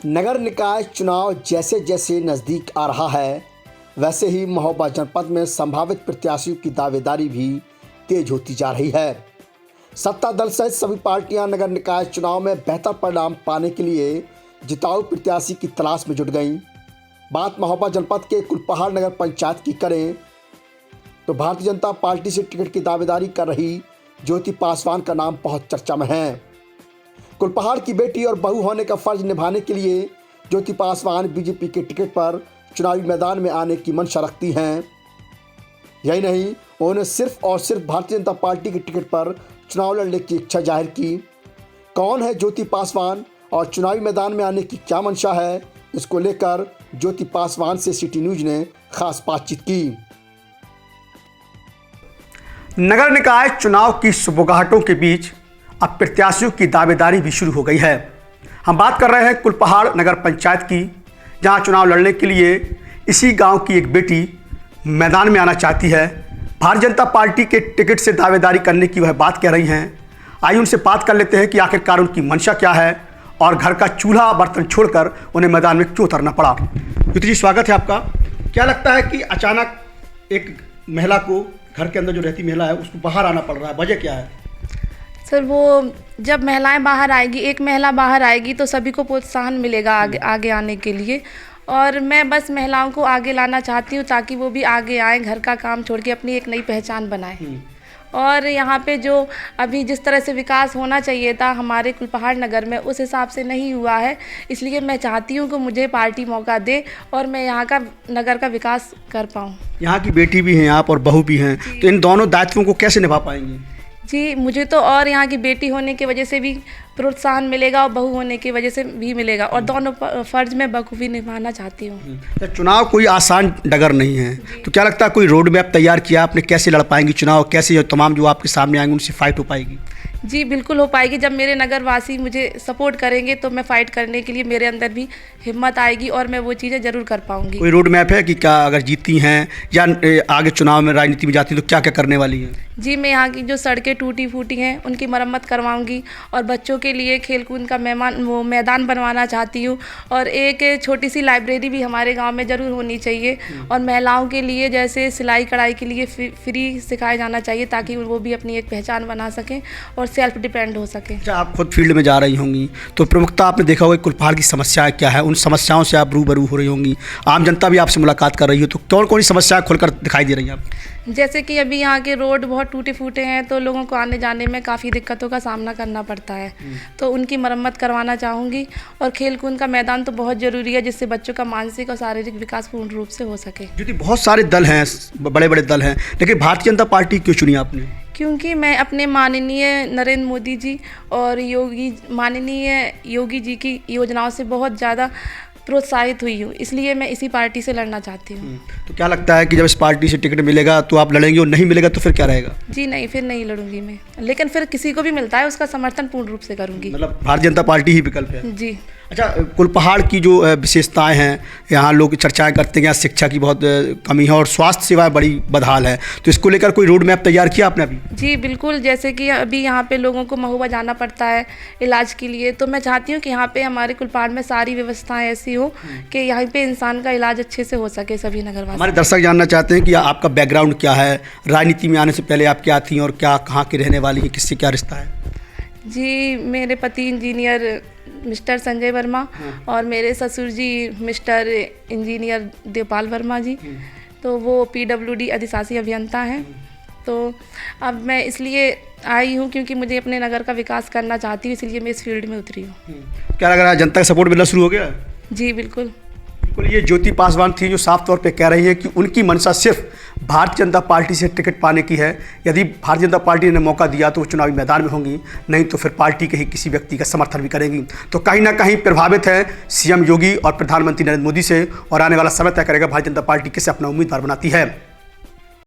नगर निकाय चुनाव जैसे जैसे नज़दीक आ रहा है, वैसे ही महोबा जनपद में संभावित प्रत्याशियों की दावेदारी भी तेज होती जा रही है। सत्ता दल सहित सभी पार्टियां नगर निकाय चुनाव में बेहतर परिणाम पाने के लिए जिताऊ प्रत्याशी की तलाश में जुट गईं। बात महोबा जनपद के कुलपहाड़ नगर पंचायत की करें तो भारतीय जनता पार्टी से टिकट की दावेदारी कर रही ज्योति पासवान का नाम बहुत चर्चा में है। कुलपहाड़ की बेटी और बहू होने का फर्ज निभाने के लिए ज्योति पासवान बीजेपी के टिकट पर चुनावी मैदान में आने की मंशा रखती हैं। यही नहीं, उन्होंने सिर्फ और सिर्फ भारतीय जनता पार्टी के टिकट पर चुनाव लड़ने की इच्छा जाहिर की। कौन है ज्योति पासवान और चुनावी मैदान में आने की क्या मंशा है, इसको लेकर ज्योति पासवान से सिटी न्यूज ने खास बातचीत की। नगर निकाय चुनाव की सुबगाहटों के बीच अब प्रत्याशियों की दावेदारी भी शुरू हो गई है। हम बात कर रहे हैं कुलपहाड़ नगर पंचायत की, जहां चुनाव लड़ने के लिए इसी गांव की एक बेटी मैदान में आना चाहती है। भारतीय जनता पार्टी के टिकट से दावेदारी करने की वह बात कह रही हैं। आइए उनसे बात कर लेते हैं कि आखिरकार उनकी मंशा क्या है और घर का चूल्हा बर्तन छोड़कर उन्हें मैदान में क्यों उतरना पड़ा। ज्योति जी, स्वागत है आपका। क्या लगता है कि अचानक एक महिला को, घर के अंदर जो रहती महिला है, उसको बाहर आना पड़ रहा है, वजह क्या है? सर, वो जब महिलाएं बाहर आएगी, एक महिला बाहर आएगी तो सभी को प्रोत्साहन मिलेगा आगे आने के लिए। और मैं बस महिलाओं को आगे लाना चाहती हूँ ताकि वो भी आगे आएँ, घर का काम छोड़ के अपनी एक नई पहचान बनाएं। और यहाँ पे जो अभी जिस तरह से विकास होना चाहिए था हमारे कुलपहाड़ नगर में, उस हिसाब से नहीं हुआ है। इसलिए मैं चाहती हूँ कि मुझे पार्टी मौका दे और मैं यहाँ का नगर का विकास कर पाऊँ। यहाँ की बेटी भी हैं आप और बहू भी हैं, तो इन दोनों दायित्वों को कैसे निभा पाएंगी? जी, मुझे तो और यहाँ की बेटी होने की वजह से भी प्रोत्साहन मिलेगा और बहू होने की वजह से भी मिलेगा, और दोनों फर्ज में बखूबी निभाना चाहती हूँ। तो चुनाव कोई आसान डगर नहीं है, तो क्या लगता है कोई रोड मैप तैयार किया आपने, कैसे लड़ पाएंगी चुनाव, कैसे तमाम जो आपके सामने आएंगे उनसे फाइट हो पाएगी? जी बिल्कुल हो पाएगी। जब मेरे नगरवासी मुझे सपोर्ट करेंगे तो मैं फ़ाइट करने के लिए मेरे अंदर भी हिम्मत आएगी और मैं वो चीज़ें ज़रूर कर पाऊँगी। कोई रोड मैप है कि क्या, अगर जीती हैं या आगे चुनाव में राजनीति में जाती हैं तो क्या क्या करने वाली हैं? जी, मैं यहाँ की जो सड़कें टूटी फूटी हैं उनकी मरम्मत करवाऊंगी और बच्चों के लिए खेलकूद का मैदान बनवाना चाहती हूँ। और एक छोटी सी लाइब्रेरी भी हमारे गांव में ज़रूर होनी चाहिए। और महिलाओं के लिए जैसे सिलाई कढ़ाई के लिए फ्री सिखाया जाना चाहिए ताकि वो भी अपनी एक पहचान बना सकें और सेल्फ डिपेंड हो सकें। अच्छा, आप खुद फील्ड में जा रही होंगी तो प्रमुखता आपने देखा होगा कुलपहाड़ की समस्याएं क्या है, उन समस्याओं से आप रूबरू हो रही होंगी, आम जनता भी आपसे मुलाकात कर रही हो, तो कौन कौन सी समस्याएं खुलकर दिखाई दे रही हैं आप? जैसे कि अभी यहाँ के रोड बहुत टूटे फूटे हैं तो लोगों को आने जाने में काफ़ी दिक्कतों का सामना करना पड़ता है, तो उनकी मरम्मत करवाना चाहूँगी। और खेलकूद का मैदान तो बहुत ज़रूरी है जिससे बच्चों का मानसिक और शारीरिक विकास पूर्ण रूप से हो सके। क्योंकि बहुत सारे दल हैं, बड़े बड़े दल हैं, लेकिन भारतीय जनता पार्टी क्यों चुनी आपने? क्योंकि मैं अपने माननीय नरेंद्र मोदी जी और माननीय योगी जी की योजनाओं से बहुत ज़्यादा प्रोत्साहित हुई हूँ, इसलिए मैं इसी पार्टी से लड़ना चाहती हूँ। तो क्या लगता है कि जब इस पार्टी से टिकट मिलेगा तो आप लड़ेंगे और नहीं मिलेगा तो फिर क्या रहेगा? जी नहीं, फिर नहीं लड़ूंगी मैं, लेकिन फिर किसी को भी मिलता है उसका समर्थन पूर्ण रूप से करूँगी। मतलब भारतीय जनता पार्टी ही विकल्प है? जी। अच्छा, कुलपहाड़ की जो विशेषताएं हैं, यहाँ लोग चर्चाएं करते हैं, यहाँ शिक्षा की बहुत कमी है और स्वास्थ्य सेवाएं बड़ी बदहाल है, तो इसको लेकर कोई रोड मैप तैयार किया आपने अभी? जी बिल्कुल। जैसे कि अभी यहाँ पे लोगों को महोबा जाना पड़ता है इलाज के लिए, तो मैं चाहती हूँ कि यहाँ पे हमारे कुलपहाड़ में सारी व्यवस्थाएं ऐसी हो कि यहाँ पे इंसान का इलाज अच्छे से हो सके सभी नगरवासी। हमारे दर्शक जानना चाहते हैं कि आपका बैकग्राउंड क्या है, राजनीति में आने से पहले आप क्या थी और क्या, कहाँ के रहने वाली हैं, किससे क्या रिश्ता है? जी, मेरे पति इंजीनियर मिस्टर संजय वर्मा और मेरे ससुर जी मिस्टर इंजीनियर देवपाल वर्मा जी, तो वो PWD अधिशासी अभियंता हैं। तो अब मैं इसलिए आई हूँ क्योंकि मुझे अपने नगर का विकास करना चाहती हूँ, इसलिए मैं इस फील्ड में उतरी हूँ। क्या लग रहा है, जनता का सपोर्ट मिलना शुरू हो गया? जी बिल्कुल। ये ज्योति पासवान थी जो साफ तौर पे कह रही है कि उनकी मंशा सिर्फ भारतीय जनता पार्टी से टिकट पाने की है। यदि भारतीय जनता पार्टी ने मौका दिया तो वो चुनावी मैदान में होंगी, नहीं तो फिर पार्टी के ही किसी व्यक्ति का समर्थन भी करेंगी। तो कहीं ना कहीं प्रभावित है सीएम योगी और प्रधानमंत्री नरेंद्र मोदी से, और आने वाला समय तय करेगा भारतीय जनता पार्टी किसे अपना उम्मीदवार बनाती है।